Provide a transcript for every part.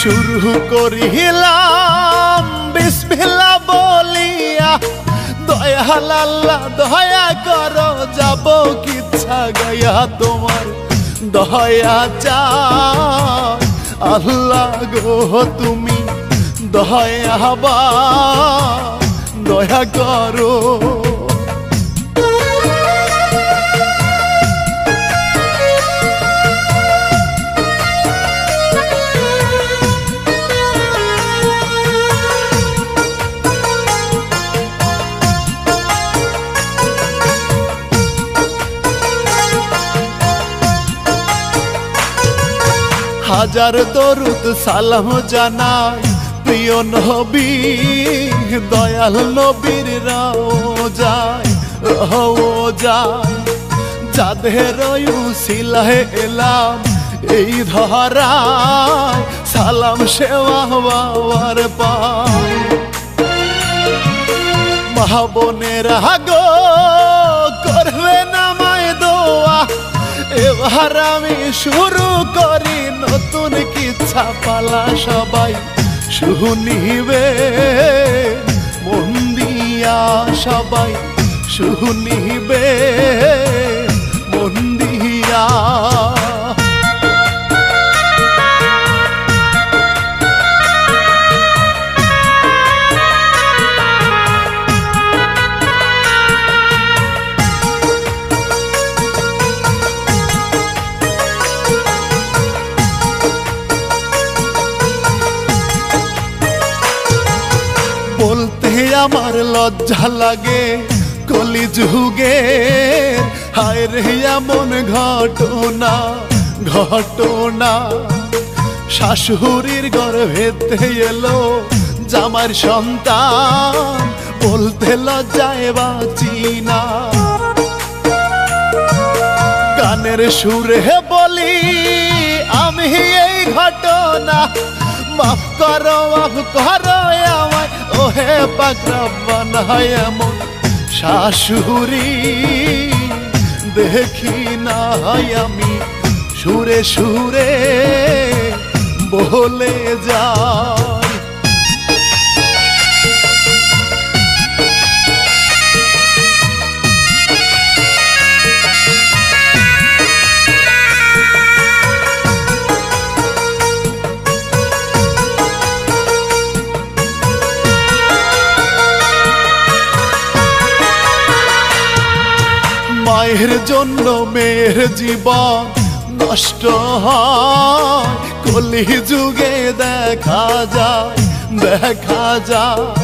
শুরু করিলাম বিসমিল্লাহ বলিয়া, দয়াল আল্লাহ দয়া করো, যাব কিচ্ছা গাইয়া তোমার দয়া চাই। আল্লাহ গো তুমি দয়া করো। হাজার দরুদ সালাম জানাই প্রিয় নবী, দয়াল নবীর রওজায় যাদের উসিলায় এলাম এই ধরায়, সালাম সেবা বাবার পায়। মা বোনেরা গো করবে নামায় দোয়া, এবার আমি শুরু করি নতুন কিচ্ছা পালা, সবাই শুনিবে মন দিয়া, সবাই শুনিবে মন দিয়া। বলতে আমার লজ্জা লাগে কলিযুগে, হায় রে এমন ঘটনা, শাশুড়ির গর্ভেতে এলো জামার সন্তান, বলতে লজ্জায় বাঁচি না। গানের সুরে বলি আমি এই ঘটনা, মাফ করো আমায় ওহে পাক রব্বানা, এমন শাশুড়ি দেখি না আমি, সুরে সুরে বলে যাই। মায়ের জন্য মেয়ের জীবন নষ্ট হয়, কলিযুগে দেখা যায়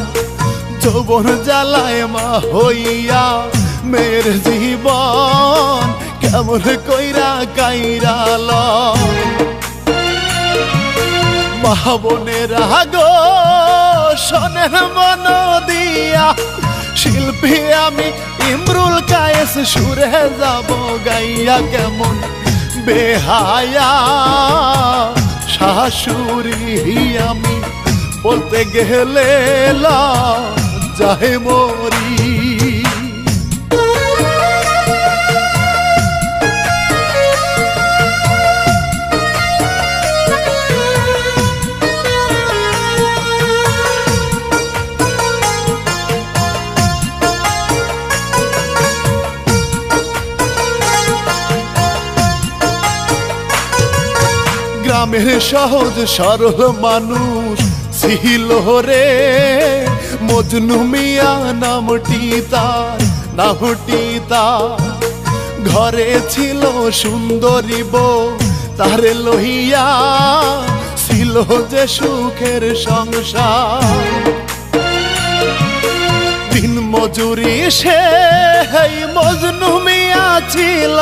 যৌবন জ্বালায় মা হইয়া, মেয়ের জীবন কেমন কইরা কাইরা লয়। মা বোনেরা গো শোনেন মন দিয়া, শিল্পী আমি ইমরুল কায়েস সুরে যাব গাইয়া, কেমন বেহায়া শাশুড়ি আমি, বলতে গেলে লজ্জায় মরি। গ্রামের সহজ সরল মানুষ ছিল রে মজনু মিয়া নামটি তার, ঘরে ছিল সুন্দরী বউ তারে লইয়া, ছিল যে সুখের সংসার। দিন মজুরি সেই মজনু মিয়া ছিল,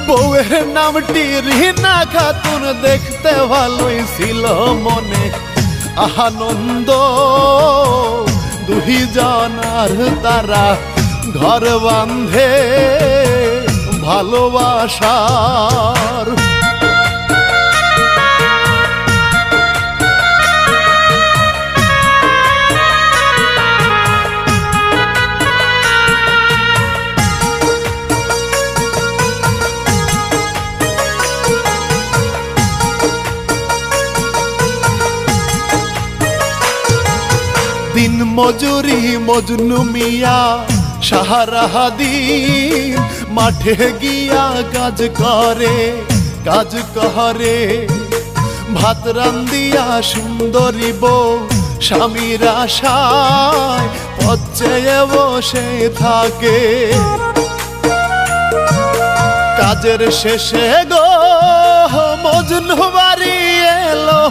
বউয়ের নামটি রিনা খাতুন, দেখতে ভালোই ছিল মনে আনন্দ, দুই জনার তারা ঘর বাঁধে ভালোবাসার। মজুরি মজনু মিয়া সাহারা দিন মাঠে গিয়া কাজ করে ভাত রান্দিয়া সুন্দরী বউ স্বামীর আশায় পথে বসে থাকে। কাজের শেষে গো মজনু বাড়ি এলো,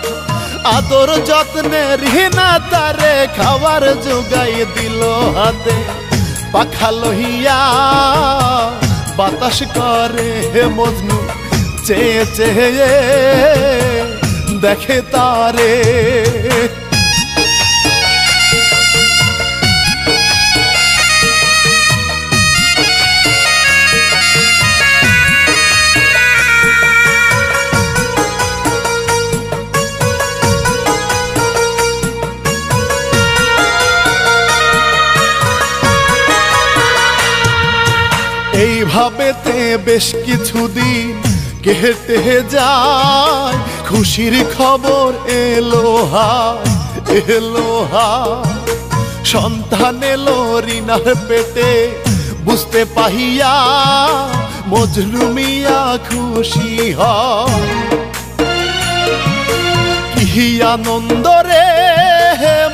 আদর যত্নে রিনা তারে খাবার জোগাই দিল হাতে। পাখা লহিয়া বাতাস করে মজনু চেয়ে চেয়ে দেখে তারে। এইভাবেতে বেশ কিছুদিন কেটে যায়, খুশির খবর এলো সন্তান এলো রিনার পেটে। বুঝতে পাহিয়া মজনু মিয়া খুশি হয়, কি আনন্দ রে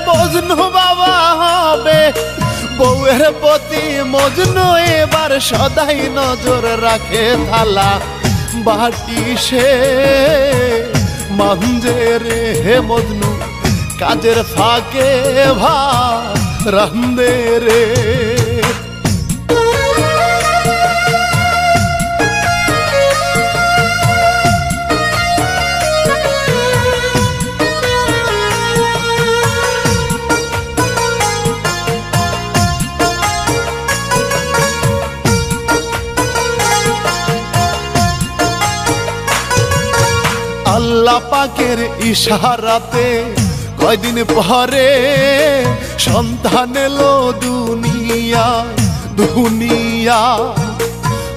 মজনু বাবা হবে। বউয়ের প্রতি মজনু এবার সদাই নজর রাখে, থালা বাটি সে মাঞ্জে রে মজনু কাজের ফাঁকে ভাত রান্ধে রে। আল্লাহ পাকের ইশারাতে কয়দিন পরে সন্তান এলো দুনিয়া।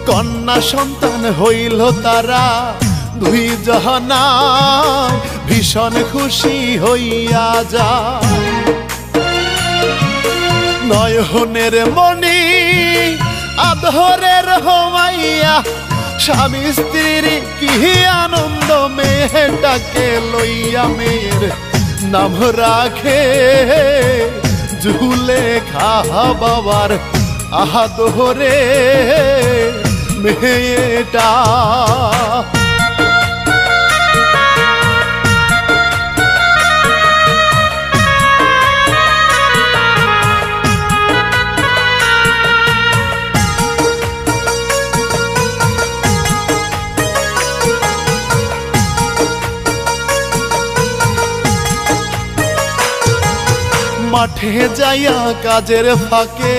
কন্যা সন্তান হইল তারা দুই জহানায়, ভীষণ খুশি হইয়া যায়। নয়নের মণি আদরের হমাইয়া, স্বামী স্ত্রীর কি আনন্দ মেয়েটাকে লইয়া। মেয়ের নাম রাখে জুলেখা, বাবার আদরে মেয়েটা। মাঠে যাইয়া কাজের ফাঁকে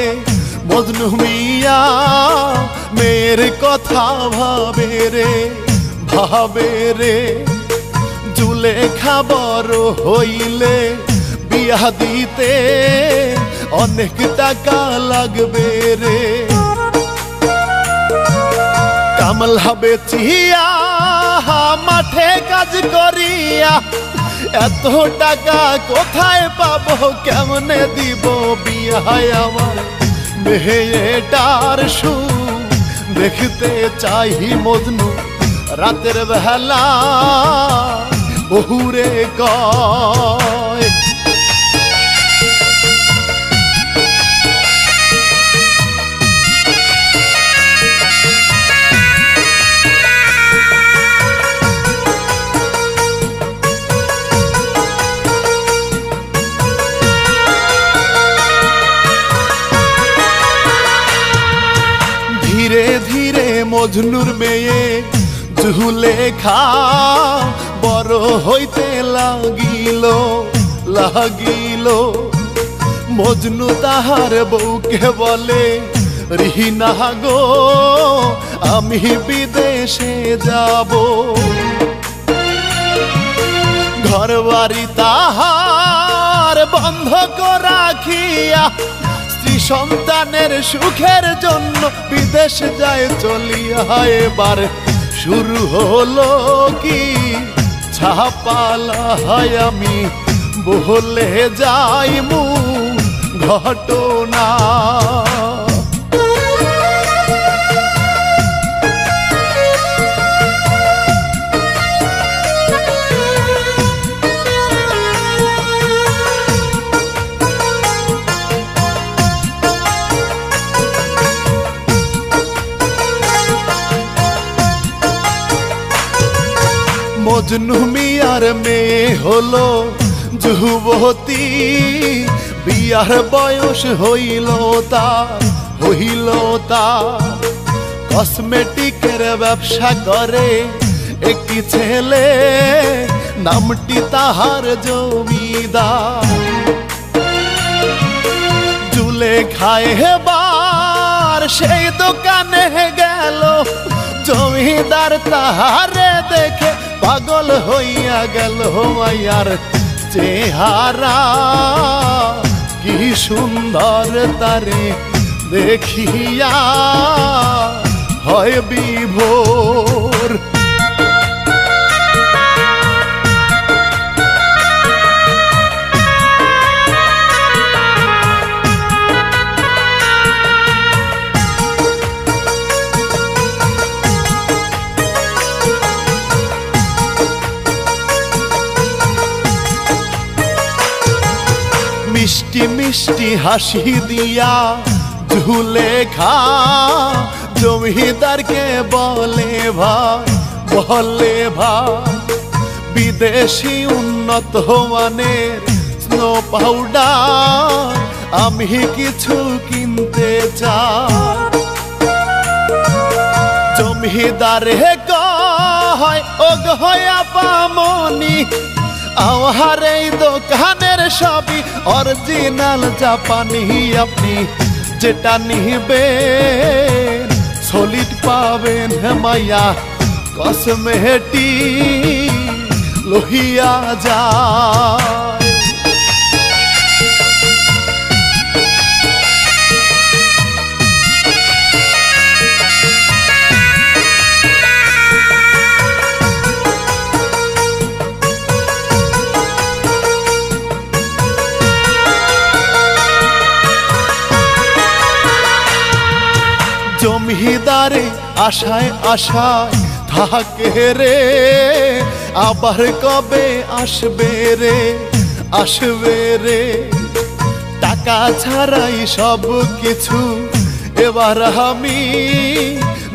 মজনু মিয়া মেয়ের কথা ভাবে রে। জুলেখা বড় হইলে বিয়া দিতে অনেক টাকা লাগবে রে। কামলা বেচিয়া মাঠে কাজ করিয়া এত টাকা কোথায় পাবো, কেমনে দিব বিয়ায় আমার মেয়েটার সুখ দেখতে চাই মজনু রাতের বেলা বহুরে কয়। ধীরে ধীরে মজনুর মেয়ে জুলেখা বড় হইতে লাগিল। মজনু তাহার বউকে বলে, রিনা গো আমি বিদেশে যাব। ঘর বাড়ি তাহার বন্ধ রাখিয়া সন্তানের সুখের জন্য বিদেশ যায় চলিয়া। এবার শুরু হলো কি ছাপালা, আমি বলে যাই ঘটনা। মজনু মিয়ার মেয়ে হলো যুবতী, বিয়ার বয়স হইল তার কসমেটিকের ব্যবসা করে একটি ছেলে, নামটি তাহার জমিদার। জুলেখায় হেবার সেই দোকানে গেল, জমিদার তাহারে দেখে পাগল হইয়া গেল। মাইয়ার চেহারা কি সুন্দর, তারে দেখিয়া হয় বিভোর। মিষ্টি মিষ্টি হাসি দিয়া জুলেখা জমিদারকে বলে ভাই বিদেশি উন্নত মানের স্নো পাউডার আমি কিছু কিনতে চাই। জমিদারে কয় ও গয়া পামনি, আমার এই দোকানের সবই অরিজিনাল জাপানি, আপনি যেটা নিবেন সলিড পাবেন। মাইয়া কসমেটিক লহিয়া যায়। জমিদারে আশায় আশায় থাকে রে, আবার কবে আসবে রে। টাকা ছাড়াই সব কিছু এবার আমি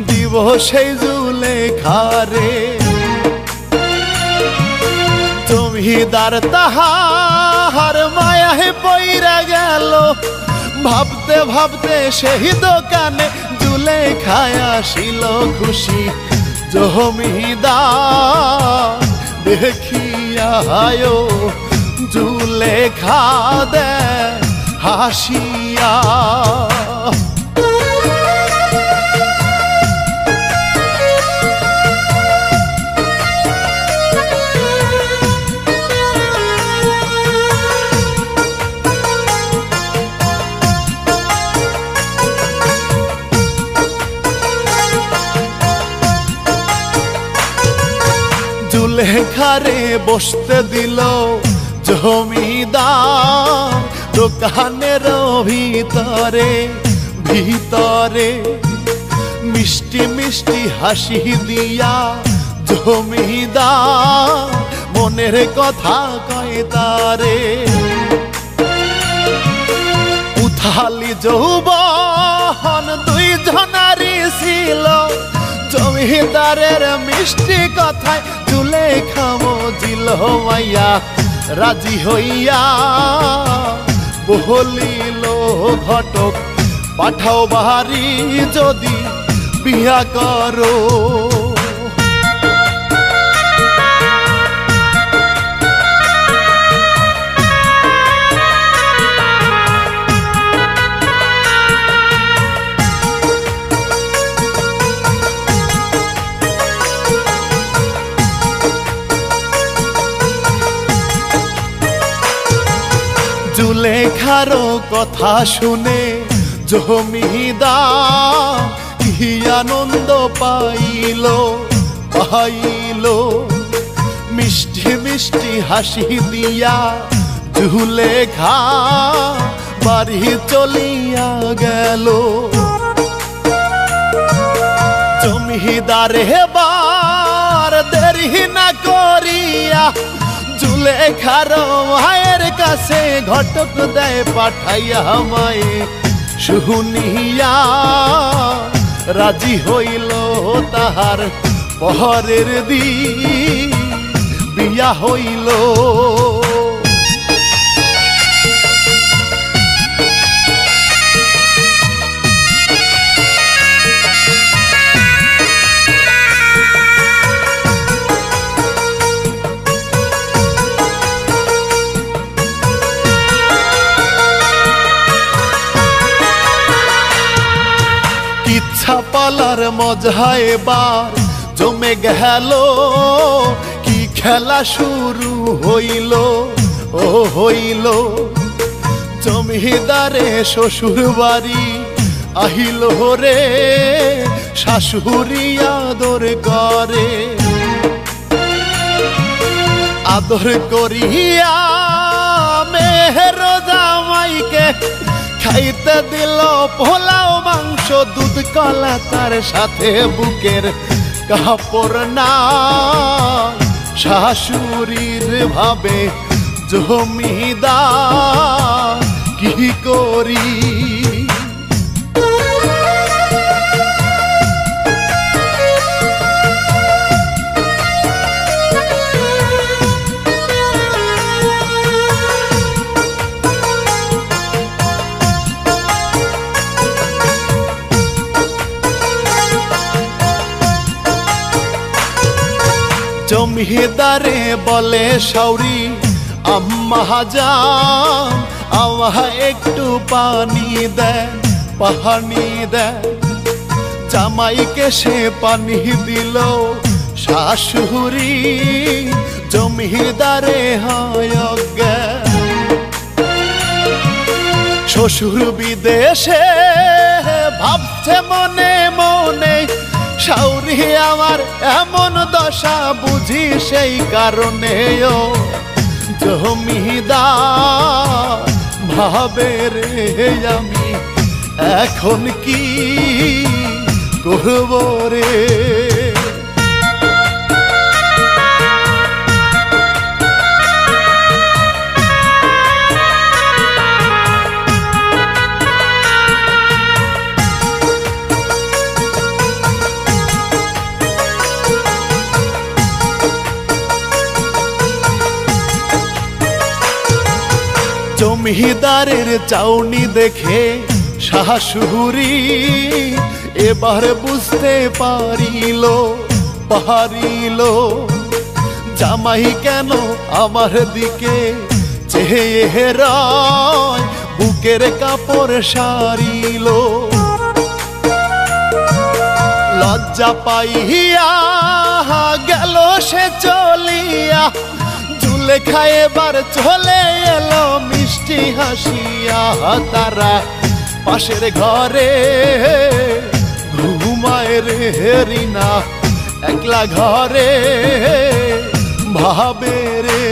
দিব সেই জুলেখারে। জমিদার তাহার মায়ায় পইরা গেল, ভাবতে ভাবতে সেই দোকানে জুলেখায় আসিল খুশি। জমিদার দেখিয়া জুলেখা দে হাসিয়া। জুলেখারে বসতে দিল জমিদার দোকানের ভিতরে। মিষ্টি মিষ্টি হাসি দিয়া জমিদার মনের কথা কয় তারে। উথালি যৌবন দুই জনারি ছিল, জমিদারের মিষ্টি কথায় জুলেখা মজিল। মাইয়া রাজি হইয়া বলিল ঘটক, পাঠাও বাড়ি যদি বিয়া করো। জুলেখারও কথা শুনে জমিদার কি আনন্দ পাইল। মিষ্টি মিষ্টি হাসি দিয়া জুলেখা বাড়ি চলিয়া গেল। জমিদার হেবার দেরি না করিয়া জুলেখার মায়ের কাছে ঘটক দেয় পাঠাইয়া মায়ে। শুনিয়া রাজি হইল তাহার পহরের দিন বিয়া হইল। ইচ্ছা পালার মজা এবার জমে গেল। কি খেলা শুরু হইল ও হইল। জমিদারে শ্বশুর বাড়ি আহিল রে, শাশুড়ি আদর করে। আদর করিয়া মেহের জামাইকে খাইতে দিল পোলাও মাংস দুধ কলা, তার সাথে বুকের কাপড় না। শাশুড়ির ভাবে জমিদার কি করি। জমিদারে বলে শাউরি আম্মা জান আমায় একটু পানি দেন পানি দেন। জামাইকে সে পানি দিল শাশুড়ি জমিদারে হয় অজ্ঞান। শ্বশুর বিদেশে ভাবছে মনে মনে শাউরি আমার এমন দশা বুঝি সেই কারণে জমিদার ভাবে রে আমি এখন কি করব রে। জমিদারের চাউনি দেখে শাশুড়ি এবার বুঝতে পারিল জামাই কেন আমার দিকে চেয়ে রয়, বুকের কাপড় সারিল। লজ্জা পাইয়া গেল সে চলিয়া, জুলেখা এবার চলে এলো মিষ্টি হাসিয়া। তারা পাশের ঘরে ঘুমায় রে রিনা, একলা ঘরে ভাবে রে।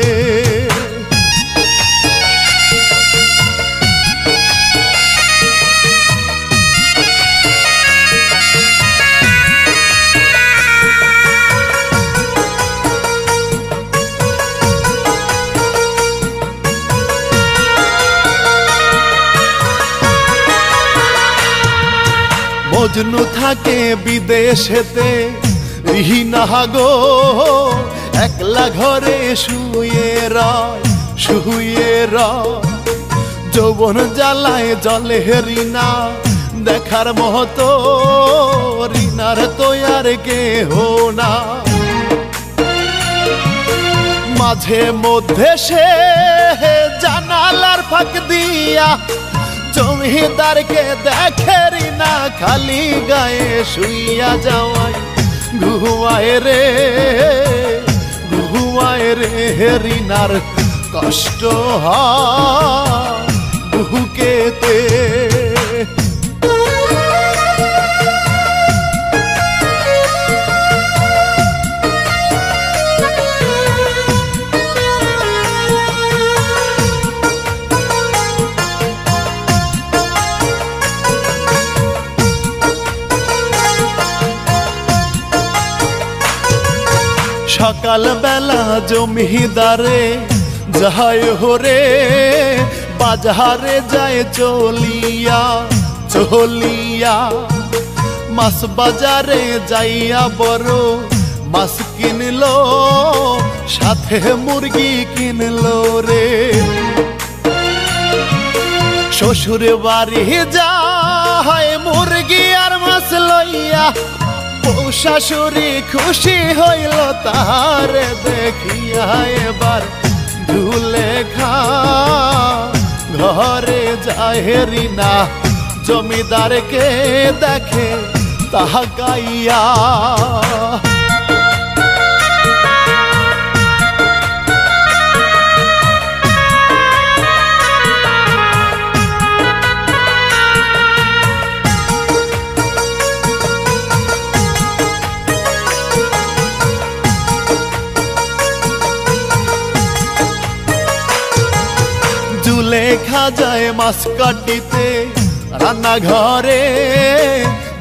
মজনু থাকে বিদেশেতে রিহিনা গো, একলা ঘরে শুয়ে রয় যৌবন জ্বালায় জলে রিনা, দেখার মতো রিনার তো আর কেহ না। মাঝে মধ্যে সে জানালার ফাঁক দিয়া জমিদারকে দেখে রিনা, খালি গায়ে শুইয়া যাওয়ায় ঘুমায় রে রিনার কষ্ট হয় বুকেতে। সকাল বেলা জমিদারে যায় হরে বাজারে যায় চলিয়া চলিয়া মাছ বাজারে যাইয়া বড় মাছ কিনলো সাথে মুরগি কিনলো রে শ্বশুর বাড়ি যায় মুরগি আর মাছ লইয়া বউ শাশুড়ি খুশি হইল তার দেখিয়া এবার দুলেখা ঘরে যায় রিনা জমিদারকে দেখে তাকাইয়া জুলেখা যায় মাছ কাটিতে রান্না ঘরে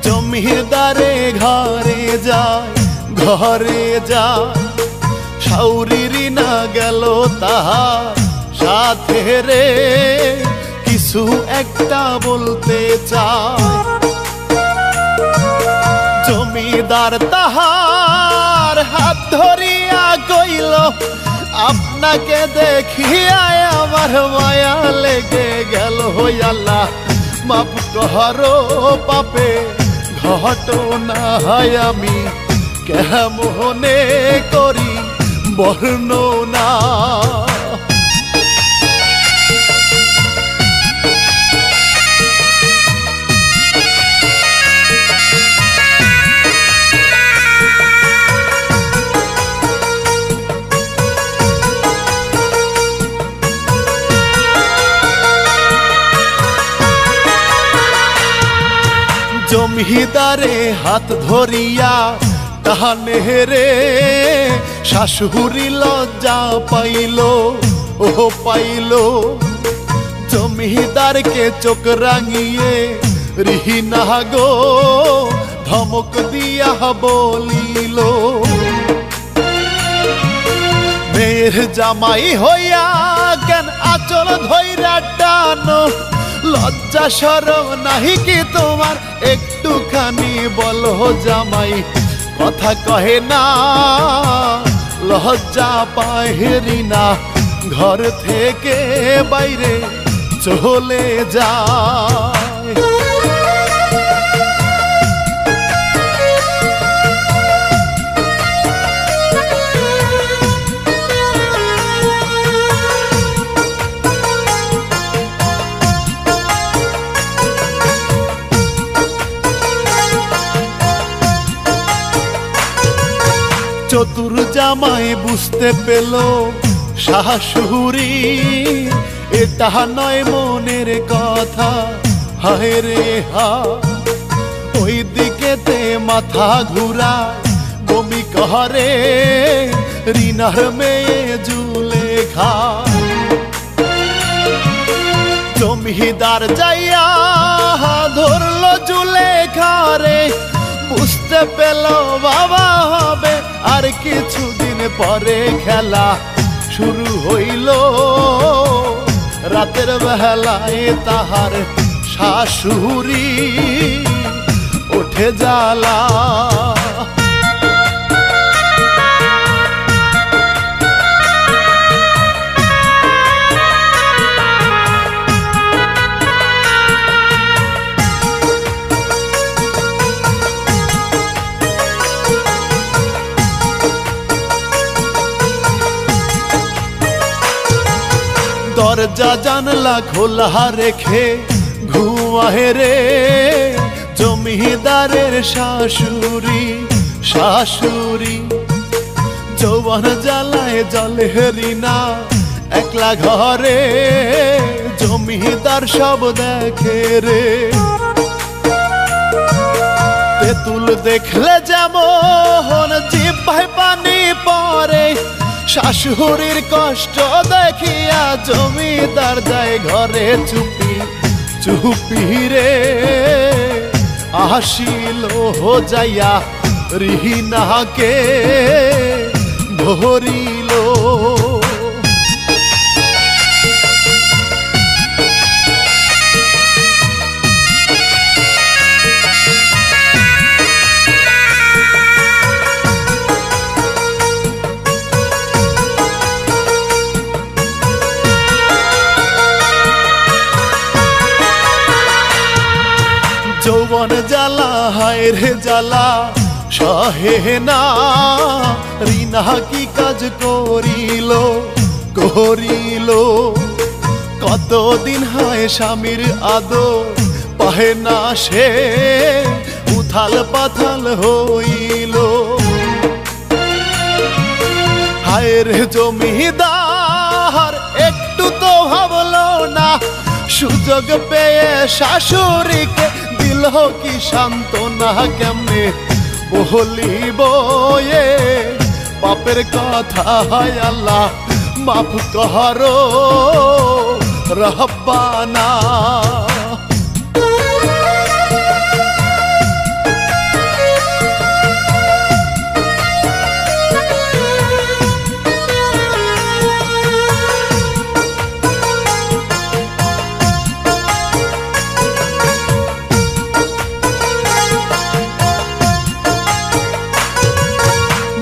জমিদারে ঘরে যায় শাউরি রিনা গেল তাহার সাথে রে কিছু একটা বলতে চায় জমিদার তাহার হাত ধরিয়া কইল আপনাকে দেখিয়া আমার মায়া লেগে গেল আল্লাহ মাপ করো পাপে ঘটনা আমি কেমনে করি বর্ণনা জমিদারে হাত ধরিয়া টানে রে শাশুড়ি লজ্জা পাইল ও পাইল জমিদারকে চোখ রাঙিয়ে রিহিনা গো ধমক দিয়া বলিল মেয়ের জামাই হইয়া কেন আঁচল ধইরা টানো লজ্জা শরম নাহি কি তোমার একটুখানি বলো জামাই কথা কহে না লজ্জা পায় রিনা ঘর থেকে বাইরে চলে যায় চতুর জামাই বুঝতে পেল শাশুড়ি এটা নয় মনের কথা হায় রে হা ওই দিকেতে মাথা ঘুরায় বমি করে রিনার মেয়ে জুলেখা জমিদার যাইয়া ধরলো জুলেখা রে বুঝতে পেল বাবা হবে আর কিছুদিন পরে খেলা শুরু হইল রাতের বেলায় তাহার শাশুড়ি উঠে জ্বালা দরজা জানলা খোলা রেখে ঘুমায় রে জমিদারের শাশুড়ি যৌবন জ্বালায় জলে রিনা একলা ঘরে জমিদার সব দেখে রে তেঁতুল দেখলে যেমন জিহ্বায় পানি পড়ে শাশুড়ির কষ্ট দেখিয়া জমিদার যায় ঘরে চুপি চুপি রে আসিল যাইয়া রিহিনাকে করিল। যৌবন জ্বালা হায় রে জ্বালা সহে না, রিনা কি কাজ করিল করিল। কতদিন হয় স্বামীর আদর পাহে না সে, উথাল পাথাল হইল। হায় রে জমিদার একটু তো ভাবলো না, সুযোগ পেয়ে শাশুড়িকে দিল কি সান্ত্বনা। কেমনে বলিব এ বাপের কথা, হায় আল্লাহ মাফ করো রব্বানা।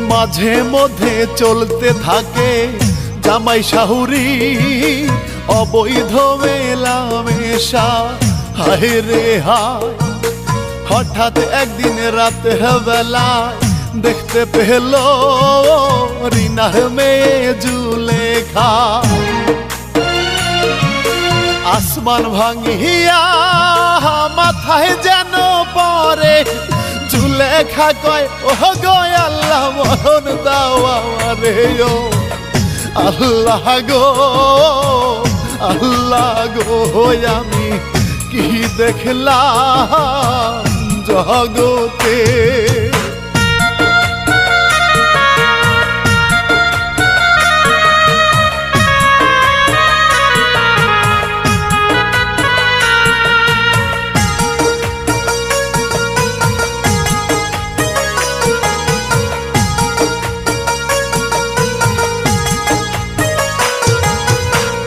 মাঝে মধ্যে চলতে থাকে জামাই শাহুরি অবৈধ মেলামেশা। হায় রে হায়, হঠাৎ একদিন রাতে বেলায় দেখতে পেল রিনার মেয়ে জুলেখা। আসমান ভাঙিয়া মাথায় যেন পরে, জুলেখা কয় ও গো আল্লাহ মরণ দাও আমারে ও আল্লাহ গো আল্লাহ গো। আমি কি দেখলাম জগতে,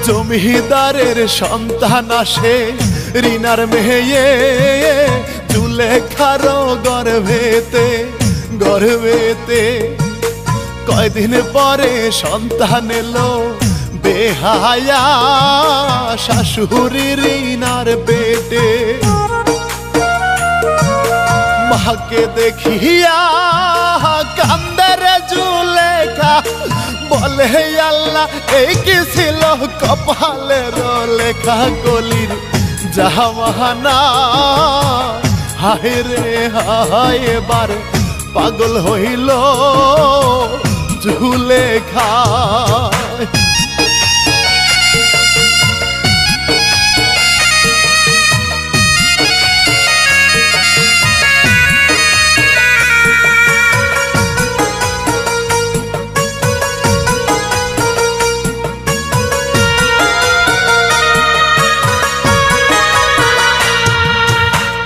জমিদারের সন্তান আসে রিনার মেয়ে জুলেখার গর্ভেতে গর্ভেতে। কয়দিন পরে সন্তান এলো বেহায়া শাশুড়ি রিনার পেটে। মাকে দেখিয়া কান্দের জুলেখা, বলে আল্লাহ এই কি ছিল কপালের লেখা। কলির জামানা হায় রে হায়, এবার পাগল হইল জুলেখা।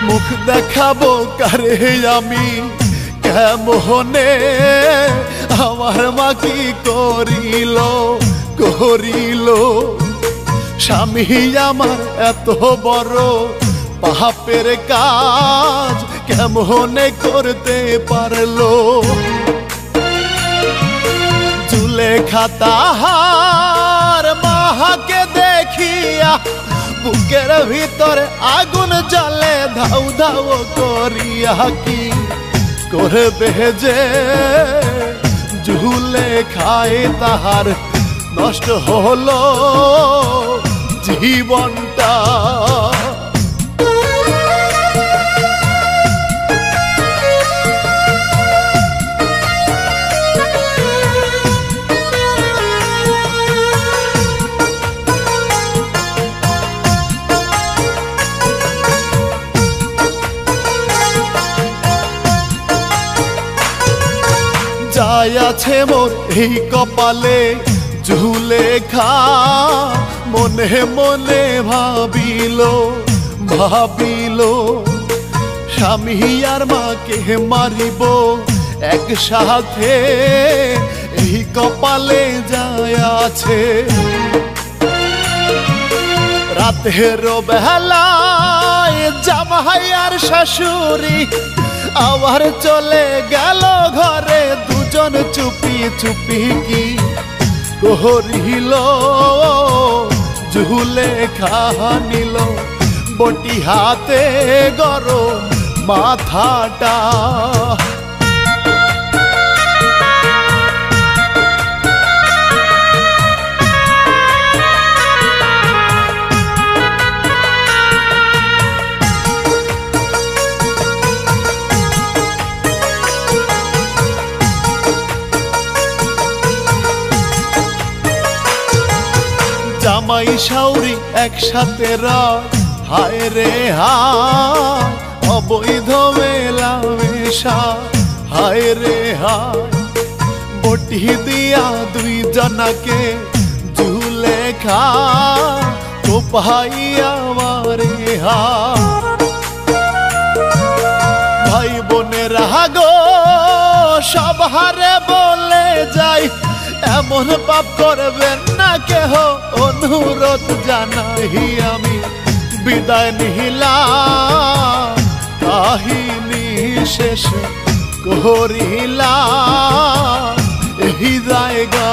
মুখ দেখাবো কারে আমি কেমনে, আমার মা কি করিল করিল। স্বামী আমার এত বড় পাপের কাজ কেমনে করতে পারলো। জুলেখা তাহার মাকে দেখিয়া বুকের ভিতরে আগুন জ্বলে ধাউ ধাউ করিয়া। কি করবে যে জুলেখায় তাহার নষ্ট হলো জীবনটা। যাই আছে মোর এই কপালে জুলেখা, মনে মনে ভাবিল ভাবিল স্বামী আর মাকে মারিব একসাথে। এই কপালে যায় আছে। রাতের বেলায় জামাই আর শাশুড়ি আবার চলে গেল ঘরে, দুজন চুপি চুপি কি করিল, জুলেখা নিল বটি হাতে গরম মাথাটা। জামাই শাউরি একসাথে রয়, হায় রে হায় অবৈধ মেলামেশা, হায় রে হায় বটি দিয়া দুই জনাকে জুলেখা কোপাইয়া মারে হায়। ভাই বোনেরা গো সব হারে বলে যাই, এমন পাপ করবেন না কেহ, অনুরোধ জানাই আমি বিদায় নিলাম, কাহিনী শেষ করিলাম এই জায়গা।